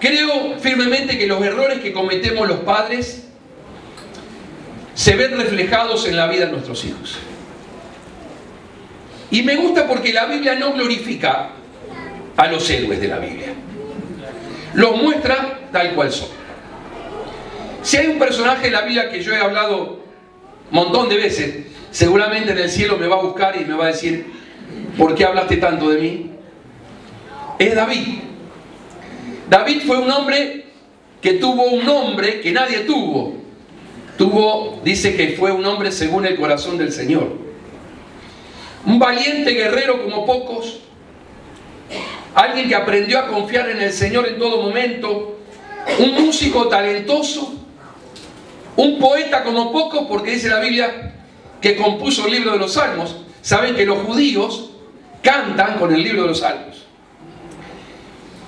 Creo firmemente que los errores que cometemos los padres se ven reflejados en la vida de nuestros hijos. Y me gusta porque la Biblia no glorifica a los héroes de la Biblia. Los muestra tal cual son. Si hay un personaje en la Biblia que yo he hablado un montón de veces, seguramente en el cielo me va a buscar y me va a decir: ¿por qué hablaste tanto de mí? Es David. David fue un hombre que tuvo un nombre que nadie tuvo. Dice que fue un hombre según el corazón del Señor. Un valiente guerrero como pocos. Alguien que aprendió a confiar en el Señor en todo momento. Un músico talentoso. Un poeta como pocos, porque dice la Biblia que compuso el libro de los Salmos. Saben que los judíos cantan con el libro de los Salmos.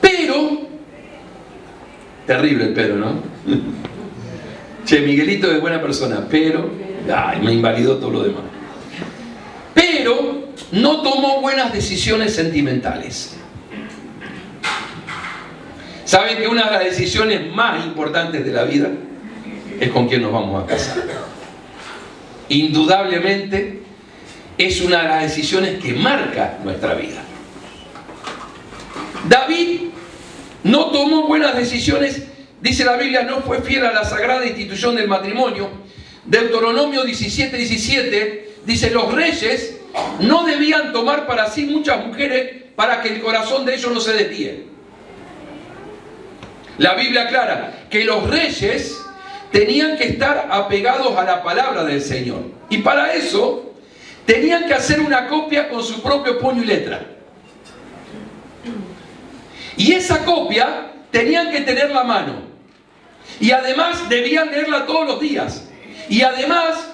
Pero, terrible el pero, ¿no? Che, Miguelito es buena persona, pero, me invalidó todo lo demás. Pero no tomó buenas decisiones sentimentales. ¿Saben que una de las decisiones más importantes de la vida es con quién nos vamos a casar? Indudablemente es una de las decisiones que marca nuestra vida. David no tomó buenas decisiones, dice la Biblia, no fue fiel a la sagrada institución del matrimonio. Deuteronomio 17:17 dice: los reyes no debían tomar para sí muchas mujeres para que el corazón de ellos no se desvíe. La Biblia aclara que los reyes tenían que estar apegados a la palabra del Señor. Y para eso tenían que hacer una copia con su propio puño y letra. Y esa copia tenían que tenerla a mano. Y además debían leerla todos los días. Y además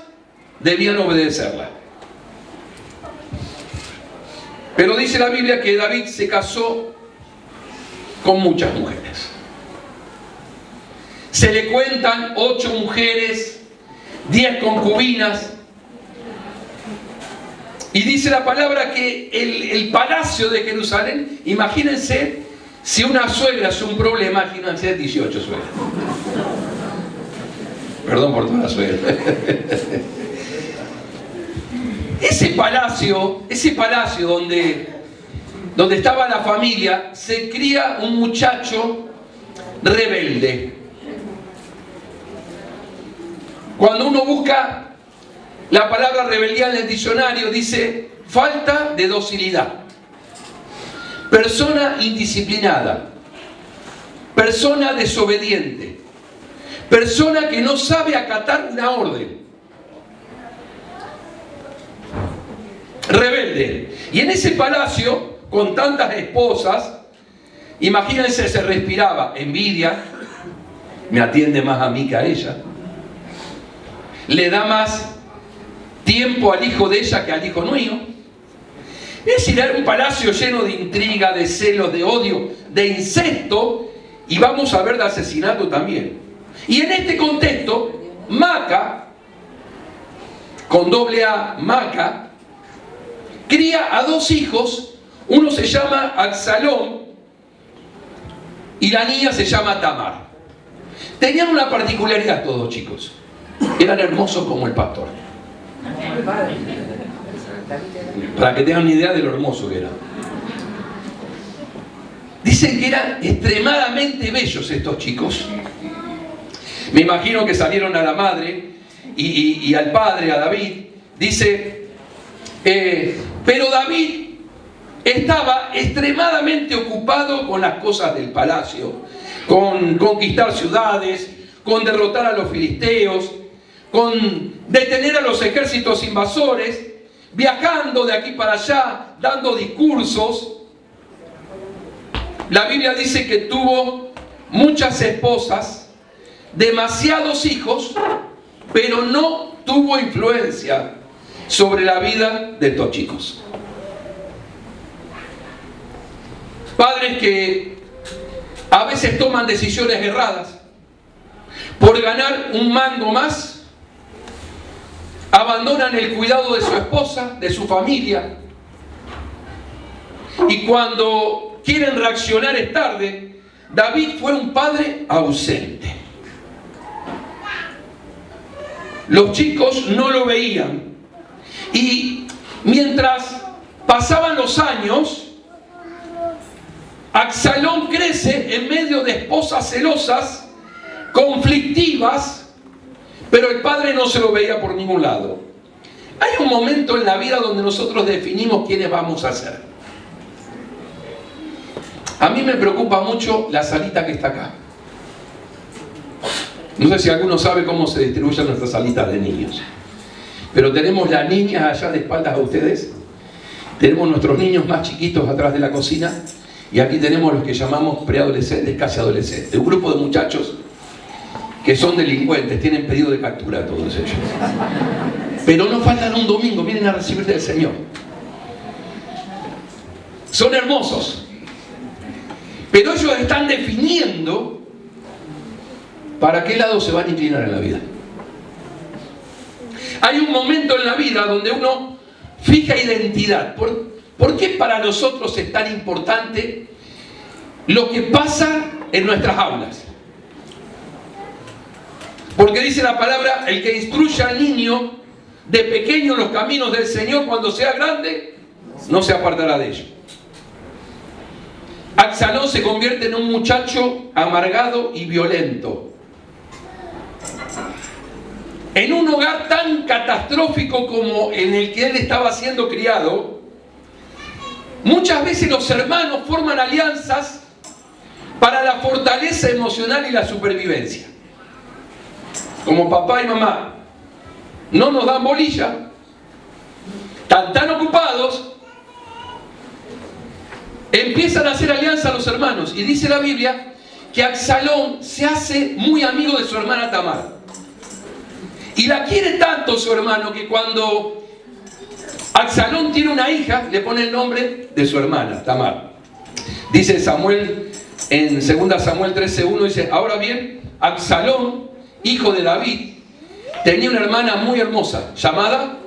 debían obedecerla. Pero dice la Biblia que David se casó con muchas mujeres. Se le cuentan 8 mujeres, 10 concubinas. Y dice la palabra que el palacio de Jerusalén, imagínense, si una suegra es un problema, imagínense 18 suegras. Perdón por toda la suegra. Ese palacio donde estaba la familia, se cría un muchacho rebelde. Cuando uno busca la palabra rebeldía en el diccionario, dice falta de docilidad, persona indisciplinada, persona desobediente, persona que no sabe acatar una orden, rebelde. Y en ese palacio, con tantas esposas, imagínense, se respiraba envidia. Me atiende más a mí que a ella. Le da más tiempo al hijo de ella que al hijo mío. Es decir, era un palacio lleno de intriga, de celos, de odio, de incesto, y vamos a ver de asesinato también. Y en este contexto, Maca, con doble A, Maca, cría a 2 hijos. Uno se llama Absalón y la niña se llama Tamar. Tenían una particularidad todos, chicos. Eran hermosos como el pastor. Para que tengan una idea de lo hermoso que eran. Dicen que eran extremadamente bellos estos chicos. Me imagino que salieron a la madre y al padre, a David. Dice, pero David estaba extremadamente ocupado con las cosas del palacio, con conquistar ciudades, con derrotar a los filisteos, con detener a los ejércitos invasores, viajando de aquí para allá, dando discursos. La Biblia dice que tuvo muchas esposas, demasiados hijos, pero no tuvo influencia sobre la vida de estos chicos. Padres que a veces toman decisiones erradas por ganar un mango más, abandonan el cuidado de su esposa, de su familia, y cuando quieren reaccionar es tarde, David fue un padre ausente. Los chicos no lo veían. Y mientras pasaban los años, Absalón crece en medio de esposas celosas, conflictivas, pero el padre no se lo veía por ningún lado. Hay un momento en la vida donde nosotros definimos quiénes vamos a ser. A mí me preocupa mucho la salita que está acá. No sé si alguno sabe cómo se distribuyen nuestras salitas de niños. Pero tenemos las niñas allá de espaldas a ustedes. Tenemos nuestros niños más chiquitos atrás de la cocina. Y aquí tenemos los que llamamos preadolescentes, casi adolescentes. Un grupo de muchachos que son delincuentes, tienen pedido de captura todos ellos. Pero no faltan un domingo, vienen a recibir del Señor. Son hermosos. Pero ellos están definiendo para qué lado se van a inclinar en la vida. Hay un momento en la vida donde uno fija identidad. ¿Por qué para nosotros es tan importante lo que pasa en nuestras aulas? Porque dice la palabra, el que instruye al niño de pequeño en los caminos del Señor, cuando sea grande, no se apartará de ellos. Absalón se convierte en un muchacho amargado y violento. En un hogar tan catastrófico como en el que él estaba siendo criado, muchas veces los hermanos forman alianzas para la fortaleza emocional y la supervivencia. Como papá y mamá no nos dan bolilla, están tan ocupados, empiezan a hacer alianza a los hermanos. Y dice la Biblia que Absalón se hace muy amigo de su hermana Tamar. Y la quiere tanto su hermano que cuando Absalón tiene una hija, le pone el nombre de su hermana, Tamar. Dice Samuel, en 2 Samuel 13:1, dice, ahora bien, Absalón, hijo de David, tenía una hermana muy hermosa, llamada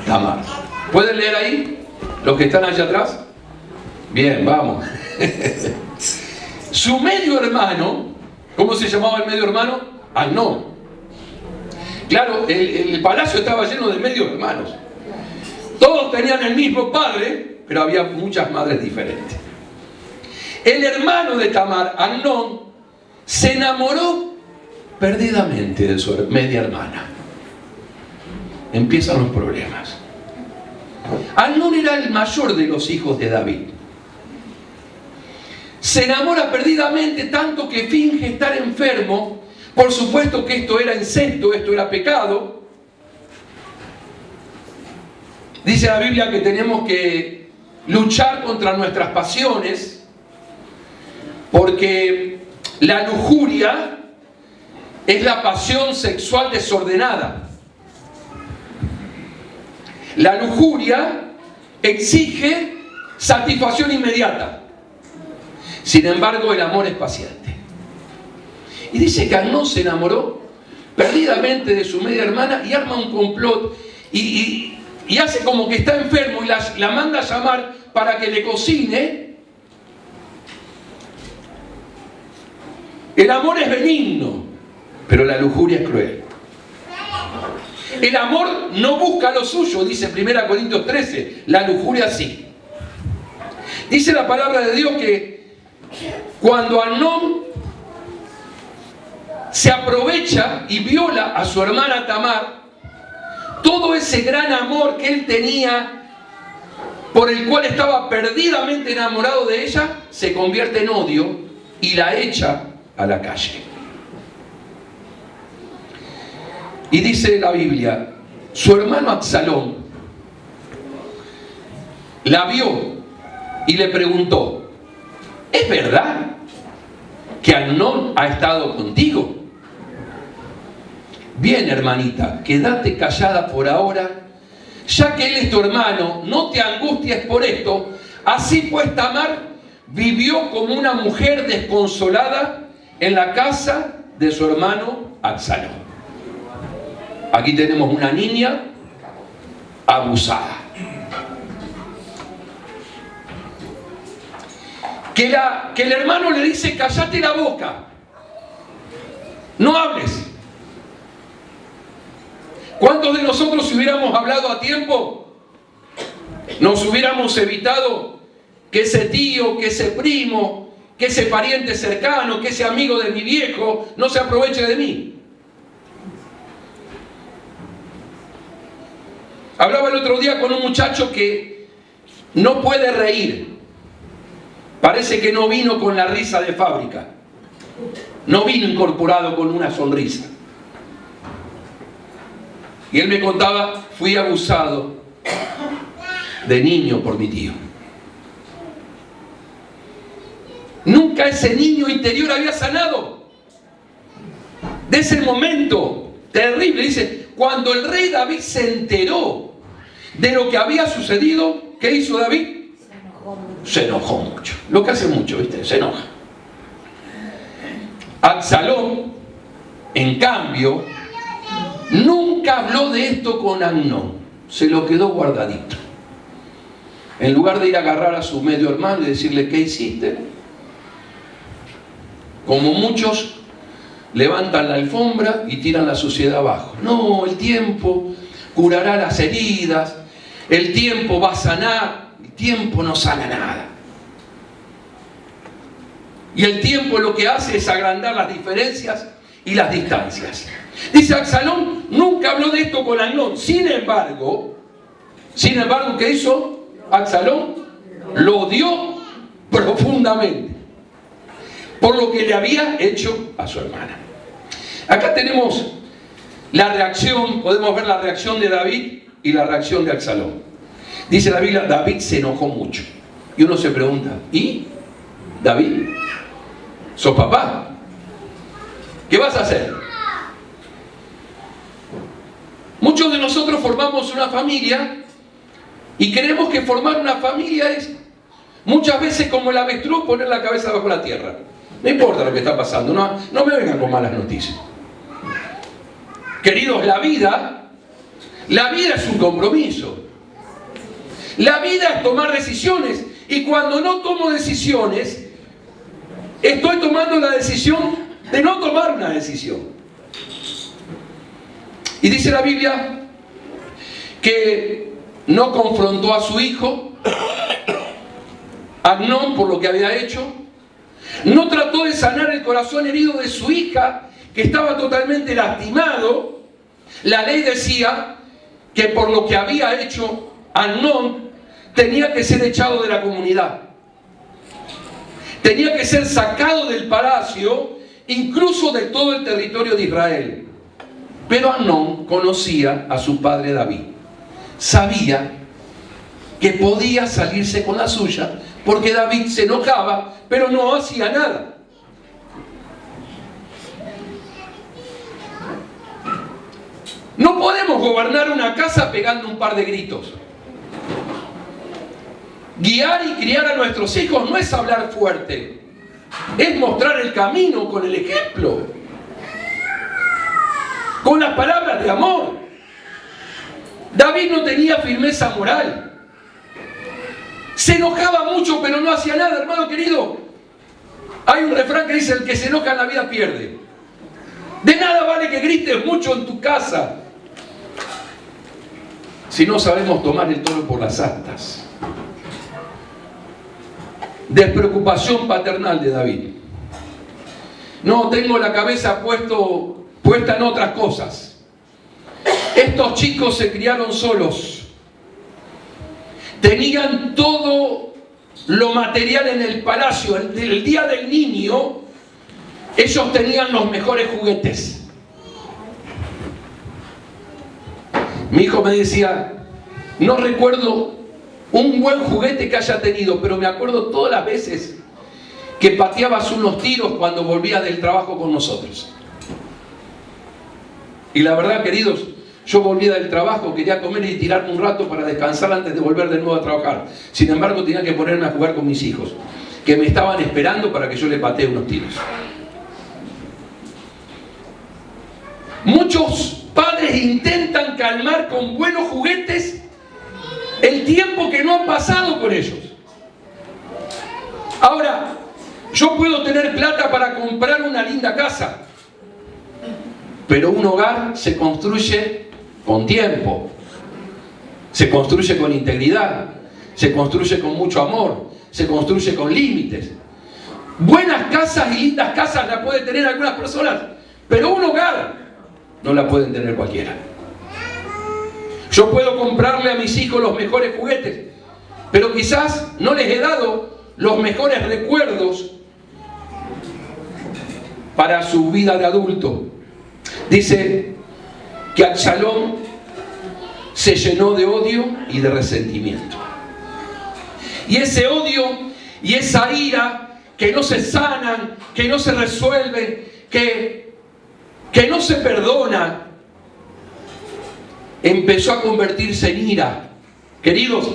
Tamar. ¿Pueden leer ahí? Los que están allá atrás. Bien, vamos. Su medio hermano, ¿cómo se llamaba el medio hermano? Amnón. Claro, el palacio estaba lleno de medios hermanos. Todos tenían el mismo padre, pero había muchas madres diferentes. El hermano de Tamar, Amnón, se enamoró perdidamente de su media hermana. Empiezan los problemas. Amnón era el mayor de los hijos de David. Se enamora perdidamente tanto que finge estar enfermo. Por supuesto que esto era incesto, esto era pecado. Dice la Biblia que tenemos que luchar contra nuestras pasiones, porque la lujuria es la pasión sexual desordenada. La lujuria exige satisfacción inmediata. Sin embargo, el amor es paciente. Y dice que Amnón se enamoró perdidamente de su media hermana y arma un complot y hace como que está enfermo y la manda a llamar para que le cocine. El amor es benigno, pero la lujuria es cruel. El amor no busca lo suyo, dice 1 Corintios 13, la lujuria sí. Dice la palabra de Dios que cuando Amnón se aprovecha y viola a su hermana Tamar, todo ese gran amor que él tenía, por el cual estaba perdidamente enamorado de ella, se convierte en odio y la echa a la calle. Y dice la Biblia, su hermano Absalón la vio y le preguntó, ¿es verdad que Amnón ha estado contigo? Bien, hermanita, quédate callada por ahora, ya que él es tu hermano, no te angusties por esto. Así pues Tamar vivió como una mujer desconsolada en la casa de su hermano Absalón. Aquí tenemos una niña abusada. que el hermano le dice: cállate la boca, no hables. ¿Cuántos de nosotros, si hubiéramos hablado a tiempo, nos hubiéramos evitado que ese tío, que ese primo, que ese pariente cercano, que ese amigo de mi viejo no se aproveche de mí? Hablaba el otro día con un muchacho que no puede reír. Parece que no vino con la risa de fábrica. No vino incorporado con una sonrisa. Y él me contaba: fui abusado de niño por mi tío. Nunca ese niño interior había sanado de ese momento terrible. Dice, cuando el rey David se enteró de lo que había sucedido, ¿qué hizo David? Se enojó mucho. Lo que hace mucho, ¿viste? Se enoja. Absalón, en cambio, nunca habló de esto con Amnón. Se lo quedó guardadito. En lugar de ir a agarrar a su medio hermano y decirle: ¿qué hiciste? Como muchos levantan la alfombra y tiran la suciedad abajo. No, el tiempo curará las heridas, el tiempo va a sanar. El tiempo no sana nada. Y el tiempo lo que hace es agrandar las diferencias y las distancias. Dice: Absalón nunca habló de esto con Amnón. Sin embargo, ¿qué hizo Absalón? Lo odió profundamente por lo que le había hecho a su hermana. Acá tenemos la reacción, podemos ver la reacción de David y la reacción de Absalón. Dice la Biblia: David se enojó mucho. Y uno se pregunta: ¿y David? ¿Sos papá? ¿Qué vas a hacer? Muchos de nosotros formamos una familia y creemos que formar una familia es muchas veces como el avestruz, poner la cabeza bajo la tierra. No importa lo que está pasando, no me vengan con malas noticias. Queridos, la vida es un compromiso. La vida es tomar decisiones. Y cuando no tomo decisiones, estoy tomando la decisión de no tomar una decisión. Y dice la Biblia que no confrontó a su hijo Amnón por lo que había hecho. No trató de sanar el corazón herido de su hija, que estaba totalmente lastimado. La ley decía que por lo que había hecho Amnón tenía que ser echado de la comunidad. Tenía que ser sacado del palacio, incluso de todo el territorio de Israel. Pero Amnón conocía a su padre David. Sabía que podía salirse con la suya, porque David se enojaba, pero no hacía nada. No podemos gobernar una casa pegando un par de gritos. Guiar y criar a nuestros hijos no es hablar fuerte, es mostrar el camino con el ejemplo, con las palabras de amor. David no tenía firmeza moral. Se enojaba mucho, pero no hacía nada, hermano querido. Hay un refrán que dice: el que se enoja en la vida pierde. De nada vale que grites mucho en tu casa si no sabemos tomar el toro por las astas. Despreocupación paternal de David. No, tengo la cabeza puesta en otras cosas. Estos chicos se criaron solos. Tenían todo lo material en el palacio. El día del niño, ellos tenían los mejores juguetes. Mi hijo me decía: no recuerdo un buen juguete que haya tenido, pero me acuerdo todas las veces que pateabas unos tiros cuando volvías del trabajo con nosotros. Y la verdad, queridos, yo volvía del trabajo, quería comer y tirarme un rato para descansar antes de volver de nuevo a trabajar. Sin embargo, tenía que ponerme a jugar con mis hijos, que me estaban esperando para que yo le patee unos tiros. Muchos padres intentan calmar con buenos juguetes el tiempo que no han pasado con ellos. Ahora, yo puedo tener plata para comprar una linda casa, pero un hogar se construye con tiempo, se construye con integridad, se construye con mucho amor, se construye con límites. Buenas casas y lindas casas las pueden tener algunas personas, pero un hogar no la pueden tener cualquiera. Yo puedo comprarle a mis hijos los mejores juguetes, pero quizás no les he dado los mejores recuerdos para su vida de adulto. Dice que Absalón se llenó de odio y de resentimiento. Y ese odio y esa ira que no se sanan, que no se resuelven, que no se perdona, empezó a convertirse en ira. Queridos,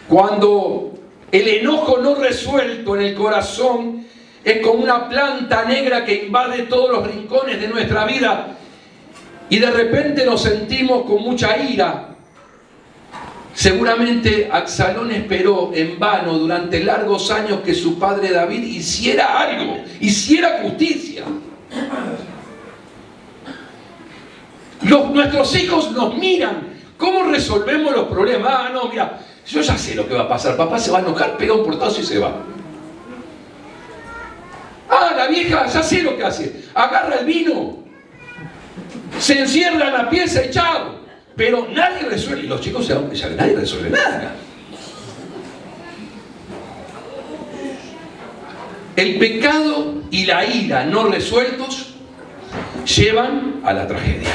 cuando el enojo no resuelto en el corazón es como una planta negra que invade todos los rincones de nuestra vida y de repente nos sentimos con mucha ira. Seguramente Absalón esperó en vano durante largos años que su padre David hiciera algo, hiciera justicia. Nuestros hijos nos miran. ¿Cómo resolvemos los problemas? Ah, no, mira, yo ya sé lo que va a pasar. Papá se va a enojar, pega un portazo y se va. Ah, la vieja, ya sé lo que hace. Agarra el vino, se encierra en la pieza y chao. Pero nadie resuelve. Y los chicos se dan cuenta que nadie resuelve nada. El pecado y la ira no resueltos llevan a la tragedia.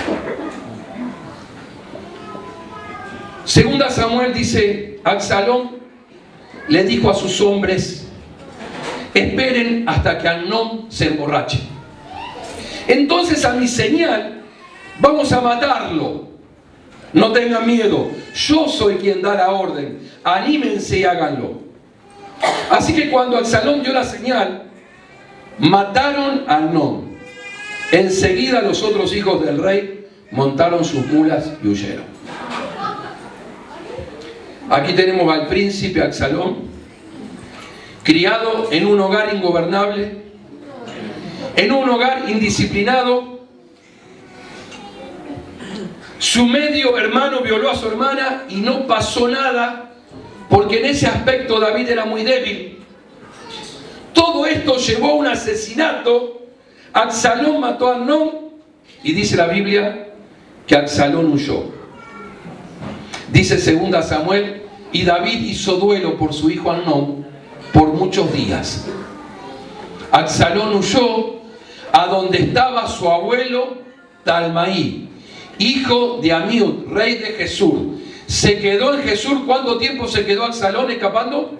Segunda Samuel dice, Absalón le dijo a sus hombres, esperen hasta que Amnón se emborrache. Entonces a mi señal vamos a matarlo. No tengan miedo, yo soy quien da la orden. Anímense y háganlo. Así que cuando Absalón dio la señal, mataron a Amnón. Enseguida los otros hijos del rey montaron sus mulas y huyeron. Aquí tenemos al príncipe Absalón, criado en un hogar ingobernable, en un hogar indisciplinado. Su medio hermano violó a su hermana y no pasó nada, porque en ese aspecto David era muy débil. Todo esto llevó a un asesinato. Absalón mató a Amnón y dice la Biblia que Absalón huyó. Dice 2 Samuel, y David hizo duelo por su hijo Amnón por muchos días. Absalón huyó a donde estaba su abuelo Talmaí, hijo de Amiud, rey de Gesur. Se quedó en Gesur. ¿Cuánto tiempo se quedó Absalón escapando?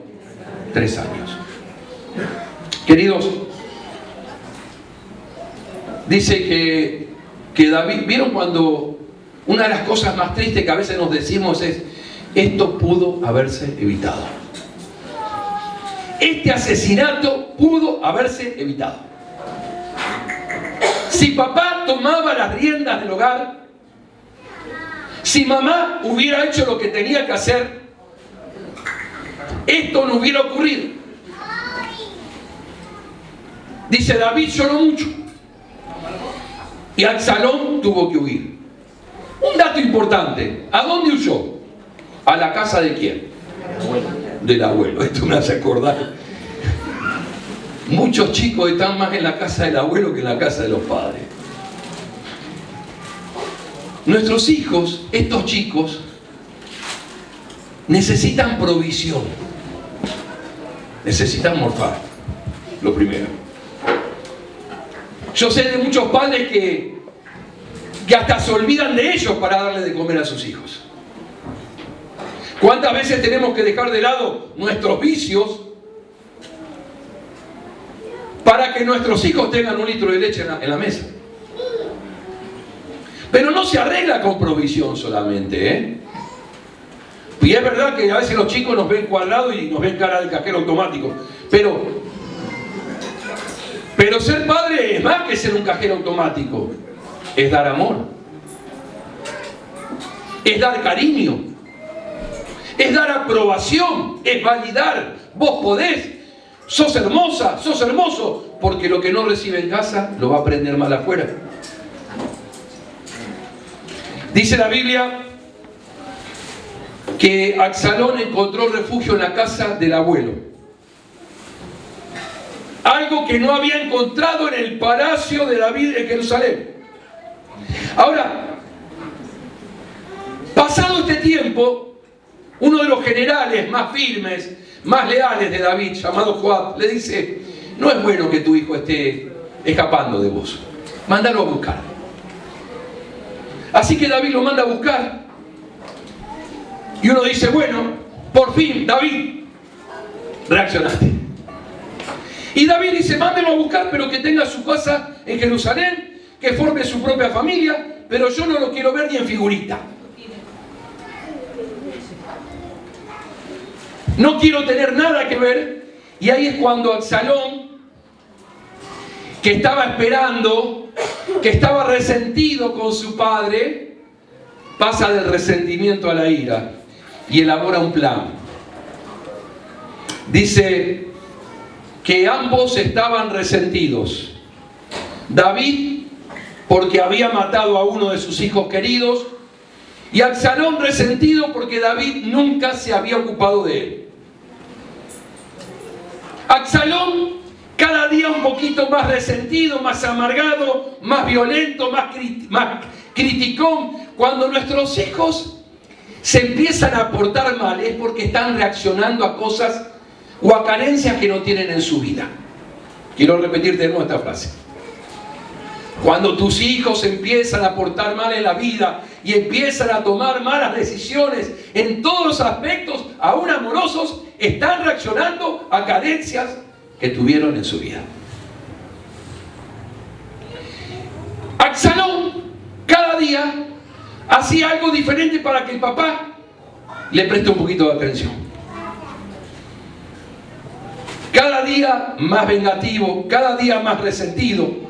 3 años. Queridos, dice que David, ¿vieron cuando una de las cosas más tristes que a veces nos decimos es, esto pudo haberse evitado? Este asesinato pudo haberse evitado. Si papá tomaba las riendas del hogar, si mamá hubiera hecho lo que tenía que hacer, esto no hubiera ocurrido. Dice David lloró mucho y Absalón tuvo que huir. Un dato importante, ¿a dónde huyó? ¿A la casa de quién? Del abuelo. Esto me hace acordar. Muchos chicos están más en la casa del abuelo que en la casa de los padres. Nuestros hijos, estos chicos, necesitan provisión. Necesitan morfar. Lo primero. Yo sé de muchos padres que hasta se olvidan de ellos para darle de comer a sus hijos. ¿Cuántas veces tenemos que dejar de lado nuestros vicios para que nuestros hijos tengan 1 litro de leche en la mesa? Pero no se arregla con provisión solamente, ¿eh? Y es verdad que a veces los chicos nos ven cuadrados y nos ven cara de cajero automático. Pero ser padre es más que ser un cajero automático. Es dar amor. Es dar cariño. Es dar aprobación. Es validar. Vos podés. sos hermosa, sos hermoso, porque lo que no recibe en casa lo va a aprender mal afuera. Dice la Biblia que Absalón encontró refugio en la casa del abuelo. Algo que no había encontrado en el palacio de David en Jerusalén. Ahora, pasado este tiempo, uno de los generales más firmes, más leales de David, llamado Joab, le dice: no es bueno que tu hijo esté escapando de vos, mándalo a buscar. Así que David lo manda a buscar, y uno dice: bueno, por fin, David, reaccionaste. Y David dice: mándenlo a buscar, pero que tenga su casa en Jerusalén, que forme su propia familia, pero yo no lo quiero ver ni en figurita. No quiero tener nada que ver. Y ahí es cuando Absalón, que estaba esperando, que estaba resentido con su padre, pasa del resentimiento a la ira y elabora un plan. Dice que ambos estaban resentidos. David porque había matado a uno de sus hijos queridos, y Absalón resentido porque David nunca se había ocupado de él. Absalón cada día un poquito más resentido, más amargado, más violento, más criticón. Cuando nuestros hijos se empiezan a portar mal es porque están reaccionando a cosas o a carencias que no tienen en su vida. Quiero repetirte de nuevo esta frase. Cuando tus hijos empiezan a portar mal en la vida y empiezan a tomar malas decisiones en todos los aspectos, aún amorosos, están reaccionando a carencias que tuvieron en su vida. Absalón cada día hacía algo diferente para que el papá le preste un poquito de atención. Cada día más vengativo, cada día más resentido,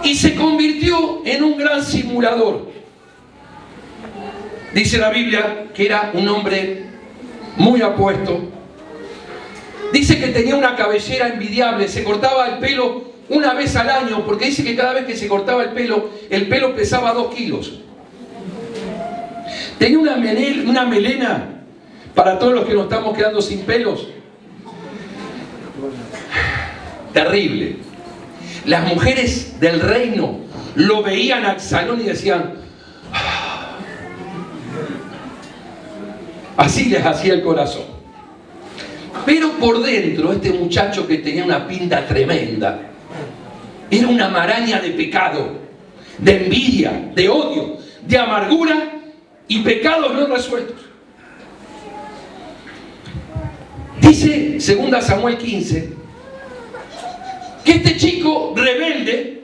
y se convirtió en un gran simulador. Dice la Biblia que era un hombre muy apuesto. Dice que tenía una cabellera envidiable, se cortaba el pelo una vez al año, porque dice que cada vez que se cortaba el pelo pesaba 2 kilos. Tenía una melena, para todos los que nos estamos quedando sin pelos, terrible. Las mujeres del reino lo veían a Absalón y decían: así les hacía el corazón. Pero por dentro, este muchacho, que tenía una pinta tremenda, era una maraña de pecado, de envidia, de odio, de amargura y pecados no resueltos. Dice 2 Samuel 15 que este chico rebelde,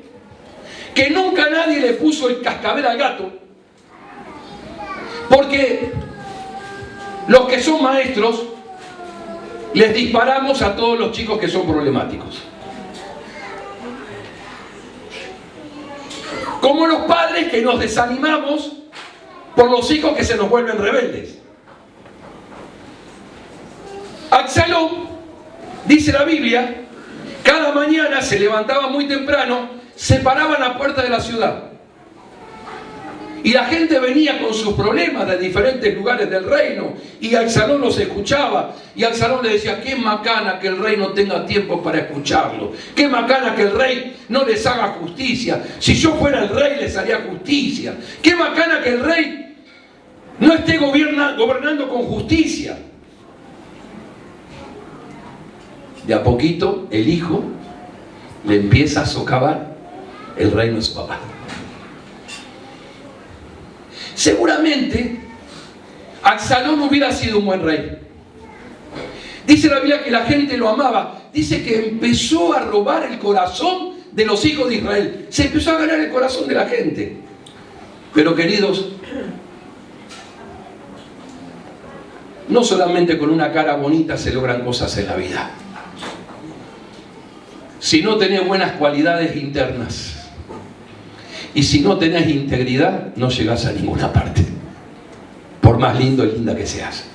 que nunca nadie le puso el cascabel al gato, porque los que son maestros les disparamos a todos los chicos que son problemáticos. Como los padres que nos desanimamos por los hijos que se nos vuelven rebeldes. Absalón, dice la Biblia, cada mañana se levantaba muy temprano, se paraba en la puerta de la ciudad. Y la gente venía con sus problemas de diferentes lugares del reino, y Absalón los escuchaba, y Absalón le decía: qué macana que el rey no tenga tiempo para escucharlo, qué macana que el rey no les haga justicia. Si yo fuera el rey les haría justicia. Qué macana que el rey no esté gobernando con justicia. De a poquito el hijo le empieza a socavar el reino de su papá. Seguramente Absalón hubiera sido un buen rey. Dice la Biblia que la gente lo amaba. Dice que empezó a robar el corazón de los hijos de Israel. Se empezó a ganar el corazón de la gente. Pero queridos, no solamente con una cara bonita se logran cosas en la vida. Si no tenés buenas cualidades internas y si no tenés integridad, no llegás a ninguna parte, por más lindo y linda que seas.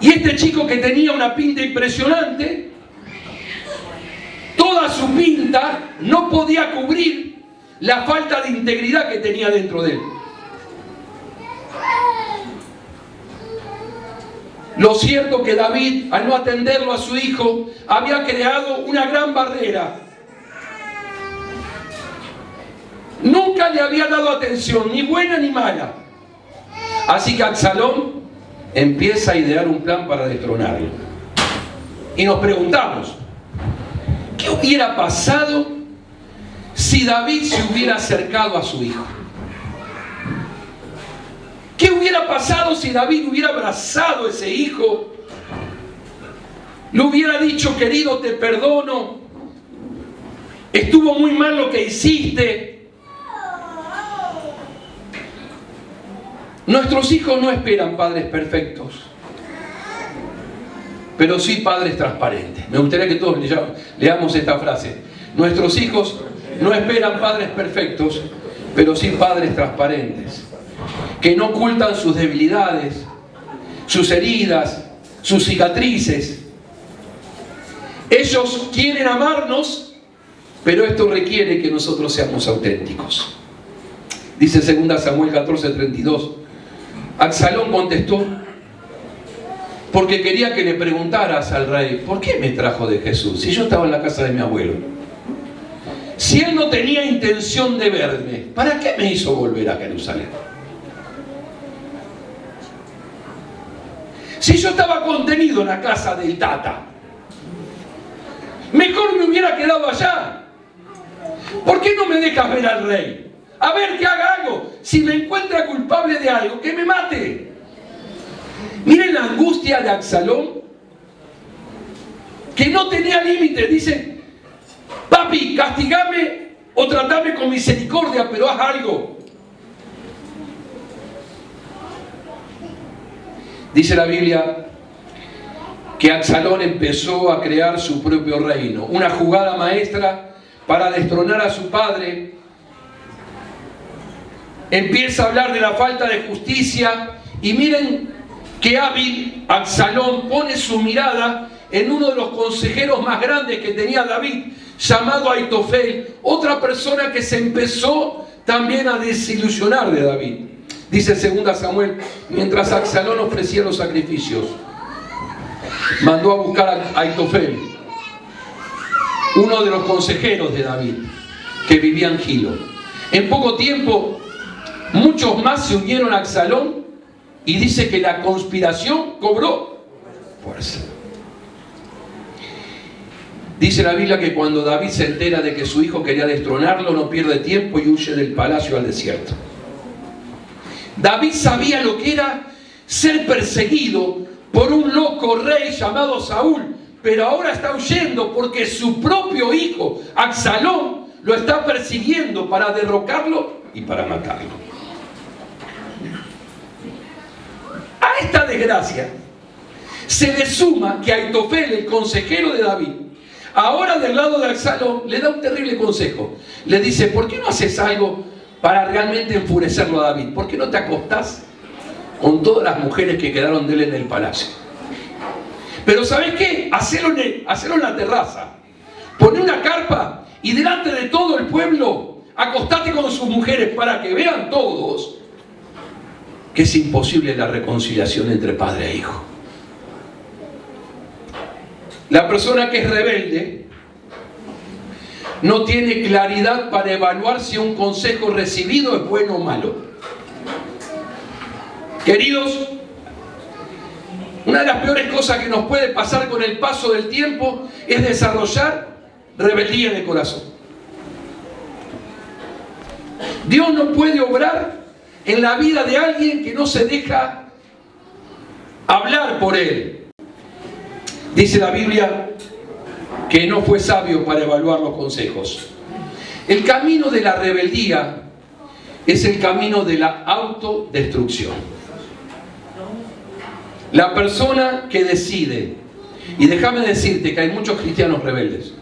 Y este chico, que tenía una pinta impresionante, toda su pinta no podía cubrir la falta de integridad que tenía dentro de él. Lo cierto que David, al no atenderlo a su hijo, había creado una gran barrera. Nunca le había dado atención, ni buena ni mala. Así que Absalón empieza a idear un plan para destronarlo. Y nos preguntamos, ¿qué hubiera pasado si David se hubiera acercado a su hijo? ¿Qué hubiera pasado si David hubiera abrazado a ese hijo? Le hubiera dicho: querido, te perdono, estuvo muy mal lo que hiciste. Nuestros hijos no esperan padres perfectos, pero sí padres transparentes. Me gustaría que todos leamos esta frase. Nuestros hijos no esperan padres perfectos, pero sí padres transparentes, que no ocultan sus debilidades, sus heridas, sus cicatrices. Ellos quieren amarnos, pero esto requiere que nosotros seamos auténticos. Dice 2 Samuel 14:32. Absalón contestó: porque quería que le preguntaras al rey, ¿por qué me trajo de Jesús si yo estaba en la casa de mi abuelo? Si él no tenía intención de verme, ¿para qué me hizo volver a Jerusalén? Si yo estaba contenido en la casa del Tata, mejor me hubiera quedado allá. ¿Por qué no me dejas ver al rey? A ver, que haga algo. Si me encuentra culpable de algo, que me mate. Miren la angustia de Absalón, que no tenía límite. Dice: papi, castigame o tratame con misericordia, pero haz algo. Dice la Biblia que Absalón empezó a crear su propio reino, una jugada maestra para destronar a su padre. Empieza a hablar de la falta de justicia, y miren qué hábil Absalón pone su mirada en uno de los consejeros más grandes que tenía David, llamado Aitofel, otra persona que se empezó también a desilusionar de David. Dice 2 Samuel, mientras Absalón ofrecía los sacrificios, mandó a buscar a Aitofel, uno de los consejeros de David, que vivía en Gilo. En poco tiempo, muchos más se unieron a Absalón, y dice que la conspiración cobró fuerza. Dice la Biblia que cuando David se entera de que su hijo quería destronarlo, no pierde tiempo y huye del palacio al desierto. David sabía lo que era ser perseguido por un loco rey llamado Saúl, pero ahora está huyendo porque su propio hijo, Absalón, lo está persiguiendo para derrocarlo y para matarlo. A esta desgracia se le suma que Aitofel, el consejero de David, ahora del lado de Absalón, le da un terrible consejo. Le dice: ¿por qué no haces algo para realmente enfurecerlo a David? ¿Por qué no te acostás con todas las mujeres que quedaron de él en el palacio? Pero ¿sabes qué? Hacelo en la terraza. Poné una carpa y delante de todo el pueblo acostate con sus mujeres, para que vean todos que es imposible la reconciliación entre padre e hijo. La persona que es rebelde no tiene claridad para evaluar si un consejo recibido es bueno o malo. Queridos, una de las peores cosas que nos puede pasar con el paso del tiempo es desarrollar rebeldía de corazón. Dios no puede obrar en la vida de alguien que no se deja hablar por él. Dice la Biblia que no fue sabio para evaluar los consejos. El camino de la rebeldía es el camino de la autodestrucción. La persona que decide, y déjame decirte que hay muchos cristianos rebeldes.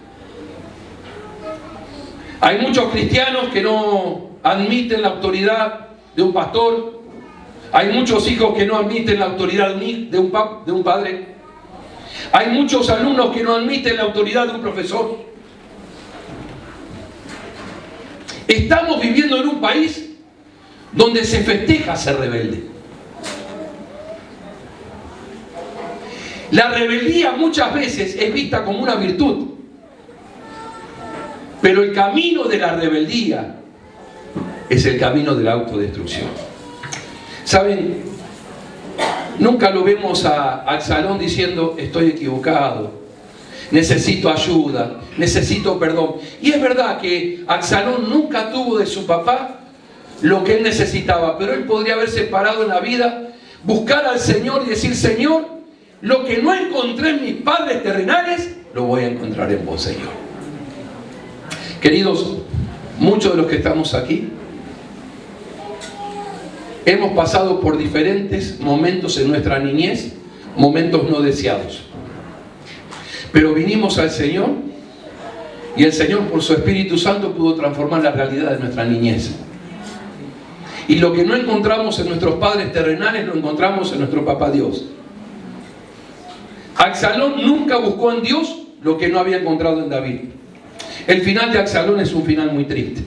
Hay muchos cristianos que no admiten la autoridad de un pastor. Hay muchos hijos que no admiten la autoridad de un padre. Hay muchos alumnos que no admiten la autoridad de un profesor. Estamos viviendo en un país donde se festeja ser rebelde. La rebeldía muchas veces es vista como una virtud, pero el camino de la rebeldía es el camino de la autodestrucción. ¿Saben? Nunca lo vemos a Absalón diciendo: estoy equivocado, necesito ayuda, necesito perdón. Y es verdad que Absalón nunca tuvo de su papá lo que él necesitaba, pero él podría haberse parado en la vida, buscar al Señor y decir: Señor, lo que no encontré en mis padres terrenales, lo voy a encontrar en vos, Señor. Queridos, muchos de los que estamos aquí hemos pasado por diferentes momentos en nuestra niñez, momentos no deseados. Pero vinimos al Señor y el Señor, por su Espíritu Santo, pudo transformar la realidad de nuestra niñez. Y lo que no encontramos en nuestros padres terrenales, lo encontramos en nuestro Papá Dios. Absalón nunca buscó en Dios lo que no había encontrado en David. El final de Absalón es un final muy triste.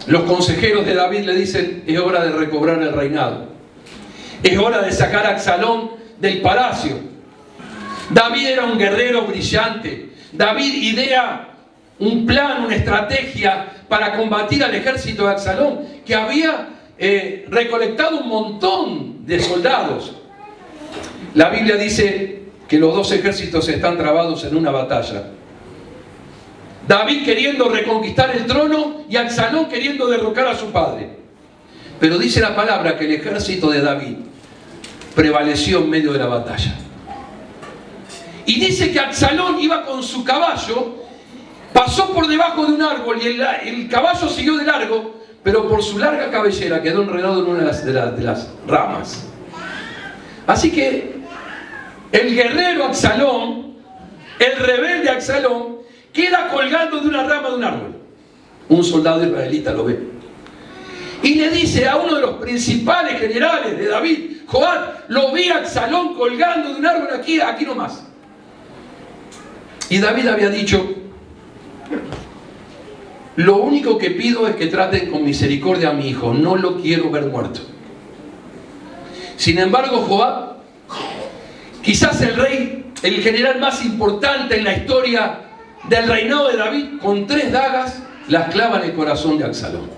Los consejeros de David le dicen: es hora de recobrar el reinado. Es hora de sacar a Absalón del palacio. David era un guerrero brillante. David idea un plan, una estrategia para combatir al ejército de Absalón, que había recolectado un montón de soldados. La Biblia dice que los dos ejércitos están trabados en una batalla. David queriendo reconquistar el trono y Absalón queriendo derrocar a su padre. Pero dice la palabra que el ejército de David prevaleció en medio de la batalla. Y dice que Absalón iba con su caballo, pasó por debajo de un árbol y el caballo siguió de largo, pero por su larga cabellera quedó enredado en una de las ramas. Así que el guerrero Absalón, el rebelde Absalón, queda colgando de una rama de un árbol. Un soldado israelita lo ve y le dice a uno de los principales generales de David, Joab: lo vi a Absalón colgando de un árbol aquí nomás. Y David había dicho: lo único que pido es que traten con misericordia a mi hijo, no lo quiero ver muerto. Sin embargo, Joab, quizás el rey, el general más importante en la historia del reinado de David, con 3 dagas las clava en el corazón de Absalón.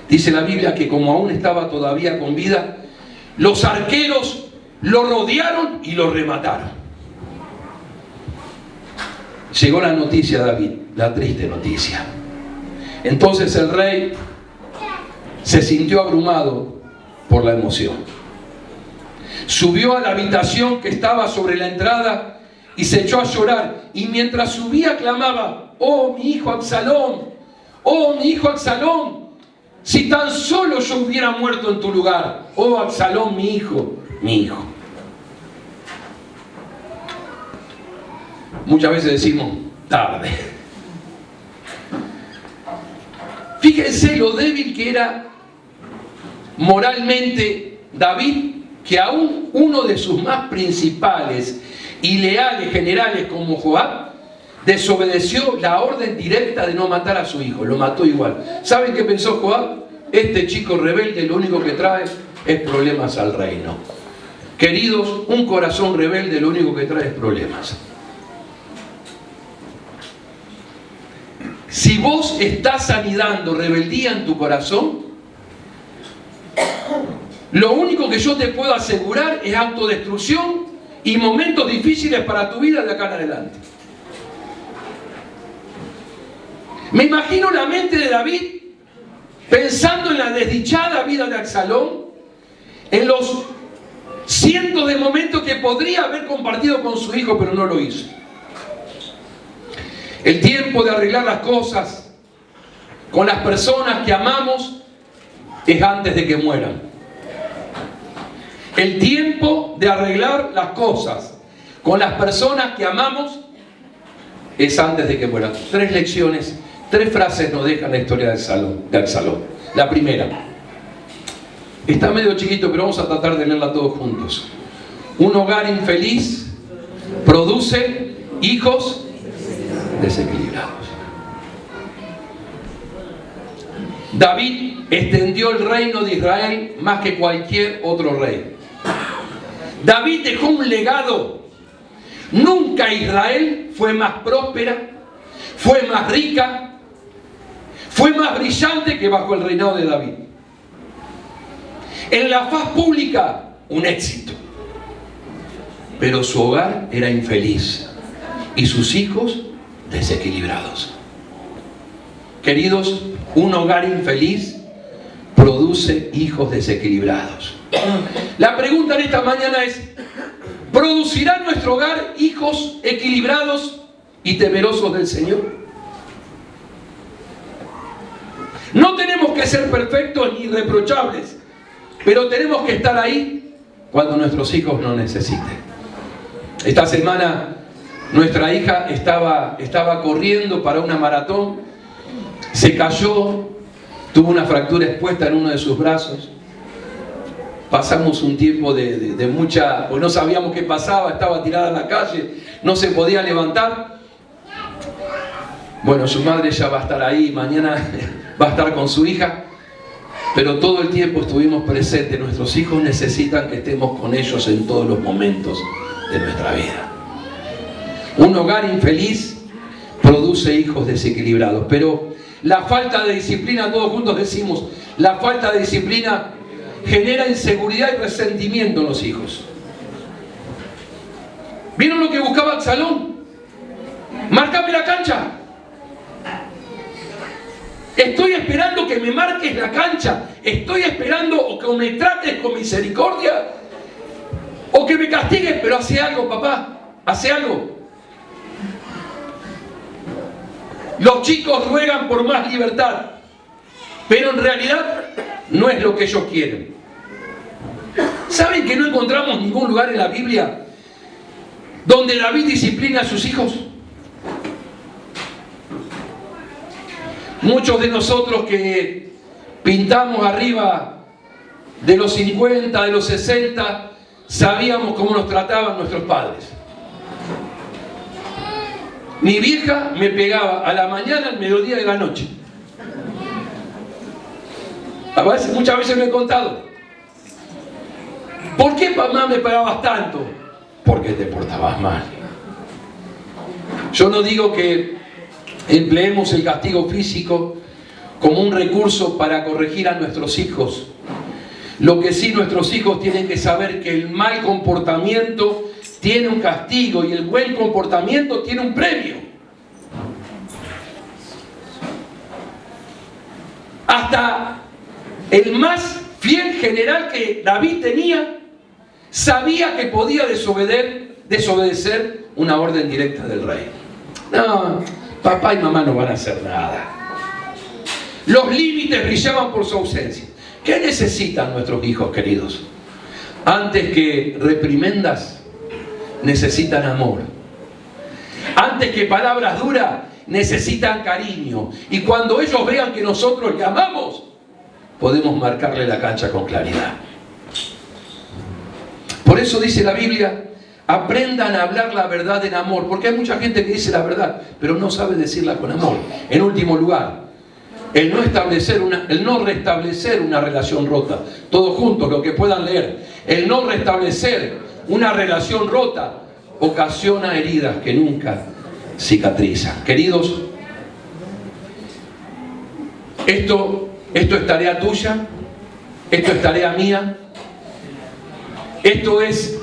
Dice la Biblia que como aún estaba todavía con vida, los arqueros lo rodearon y lo remataron. Llegó la noticia a David, la triste noticia. Entonces el rey se sintió abrumado por la emoción. Subió a la habitación que estaba sobre la entrada y se echó a llorar. Y mientras subía clamaba: oh, mi hijo Absalón, oh, mi hijo Absalón, si tan solo yo hubiera muerto en tu lugar. Oh, Absalón, mi hijo, mi hijo. Muchas veces decimos: tarde. Fíjense lo débil que era moralmente David, que aún uno de sus más principales y leales generales como Joab desobedeció la orden directa de no matar a su hijo, lo mató igual. ¿Saben qué pensó Joab? Este chico rebelde lo único que trae es problemas al reino. Queridos, un corazón rebelde lo único que trae es problemas. Si vos estás anidando rebeldía en tu corazón, lo único que yo te puedo asegurar es autodestrucción y momentos difíciles para tu vida de acá en adelante. Me imagino la mente de David pensando en la desdichada vida de Absalón, en los cientos de momentos que podría haber compartido con su hijo, pero no lo hizo. El tiempo de arreglar las cosas con las personas que amamos es antes de que mueran. El tiempo de arreglar las cosas con las personas que amamos es antes de que mueran. 3 lecciones, 3 frases nos dejan la historia de Absalón. La primera. Está medio chiquito, pero vamos a tratar de leerla todos juntos. Un hogar infeliz produce hijos desequilibrados. David extendió el reino de Israel más que cualquier otro rey. David dejó un legado. Nunca Israel fue más próspera, fue más rica, fue más brillante que bajo el reinado de David. En la faz pública, un éxito. Pero su hogar era infeliz y sus hijos desequilibrados. Queridos, un hogar infeliz produce hijos desequilibrados. La pregunta en esta mañana es: ¿producirá nuestro hogar hijos equilibrados y temerosos del Señor? No tenemos que ser perfectos ni irreprochables, pero tenemos que estar ahí cuando nuestros hijos nos necesiten. Esta semana nuestra hija estaba corriendo para una maratón, se cayó, tuvo una fractura expuesta en uno de sus brazos. Pasamos un tiempo de mucha, pues no sabíamos qué pasaba, estaba tirada en la calle, no se podía levantar. Bueno, su madre ya va a estar ahí, mañana va a estar con su hija, pero todo el tiempo estuvimos presentes. Nuestros hijos necesitan que estemos con ellos en todos los momentos de nuestra vida. Un hogar infeliz produce hijos desequilibrados, pero la falta de disciplina, todos juntos decimos, la falta de disciplina genera inseguridad y resentimiento en los hijos. ¿Vieron lo que buscaba Absalón? ¡Márcame la cancha! Estoy esperando que me marques la cancha. Estoy esperando o que me trates con misericordia o que me castigues, pero hace algo, papá. Hace algo. Los chicos ruegan por más libertad, pero en realidad no es lo que ellos quieren. ¿Saben que no encontramos ningún lugar en la Biblia donde David disciplina a sus hijos? Muchos de nosotros que pintamos arriba de los 50, de los 60, sabíamos cómo nos trataban nuestros padres. Mi vieja me pegaba a la mañana, al mediodía y a la noche. Muchas veces me he contado. ¿Por qué, mamá, me pegabas tanto? Porque te portabas mal. Yo no digo que empleemos el castigo físico como un recurso para corregir a nuestros hijos. Lo que sí, nuestros hijos tienen que saber que el mal comportamiento tiene un castigo y el buen comportamiento tiene un premio. Hasta el más fiel general que David tenía sabía que podía desobedecer una orden directa del rey. No, papá y mamá no van a hacer nada. Los límites brillaban por su ausencia. ¿Qué necesitan nuestros hijos, queridos? Antes que reprimendas, necesitan amor. Antes que palabras duras, necesitan cariño. Y cuando ellos vean que nosotros le amamos, podemos marcarle la cancha con claridad. Por eso dice la Biblia: aprendan a hablar la verdad en amor. Porque hay mucha gente que dice la verdad, pero no sabe decirla con amor. En último lugar, el no restablecer una relación rota. Todos juntos, lo que puedan leer. El no restablecer una relación rota ocasiona heridas que nunca cicatrizan. Queridos, esto es tarea tuya, esto es tarea mía, esto es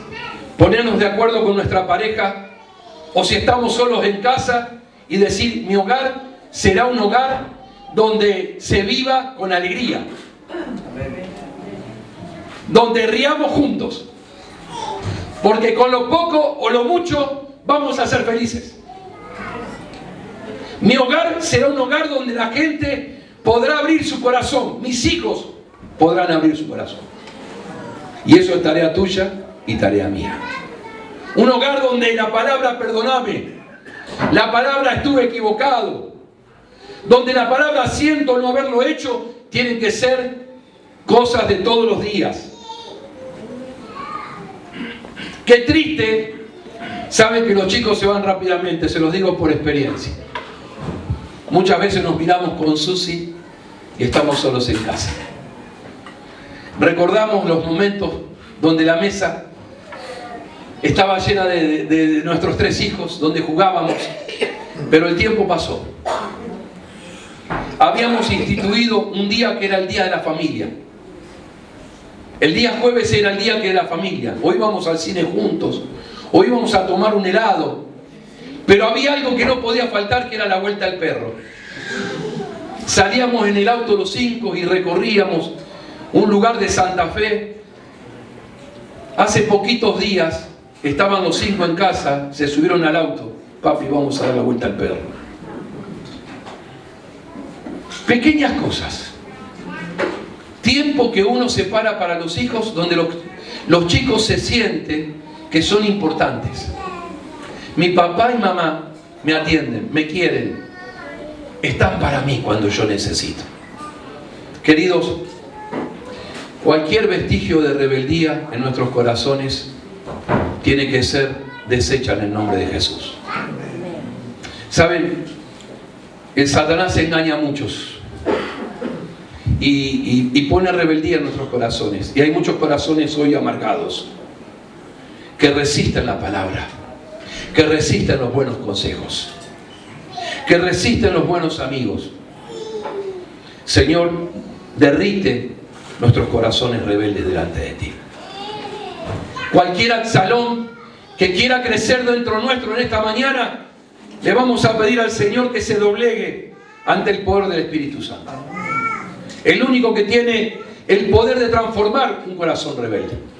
ponernos de acuerdo con nuestra pareja, o si estamos solos en casa, y decir: mi hogar será un hogar donde se viva con alegría, donde riamos juntos, porque con lo poco o lo mucho vamos a ser felices. Mi hogar será un hogar donde la gente podrá abrir su corazón, mis hijos podrán abrir su corazón. Y eso es tarea tuya y tarea mía. Un hogar donde la palabra perdóname, la palabra estuve equivocado, donde la palabra siento no haberlo hecho, tienen que ser cosas de todos los días. Qué triste. Saben que los chicos se van rápidamente, se los digo por experiencia. Muchas veces nos miramos con Susi y estamos solos en casa. Recordamos los momentos donde la mesa estaba llena de nuestros 3 hijos, donde jugábamos, pero el tiempo pasó. Habíamos instituido un día que era el día de la familia. El día jueves era el día que era la familia. Hoy vamos al cine juntos. Hoy vamos a tomar un helado. Pero había algo que no podía faltar, que era la vuelta al perro. Salíamos en el auto los 5 y recorríamos un lugar de Santa Fe. Hace poquitos días estaban los 5 en casa, se subieron al auto. Papi, vamos a dar la vuelta al perro. Pequeñas cosas. Tiempo que uno separa para los hijos, donde los chicos se sienten que son importantes. Mi papá y mamá me atienden, me quieren, están para mí cuando yo necesito. Queridos, cualquier vestigio de rebeldía en nuestros corazones tiene que ser deshecha en el nombre de Jesús. ¿Saben? El Satanás engaña a muchos y pone rebeldía en nuestros corazones. Y hay muchos corazones hoy amargados que resisten la palabra, que resisten los buenos consejos, que resisten los buenos amigos. Señor, derrite nuestros corazones rebeldes delante de ti. Cualquier Absalón que quiera crecer dentro nuestro en esta mañana, le vamos a pedir al Señor que se doblegue ante el poder del Espíritu Santo. El único que tiene el poder de transformar un corazón rebelde.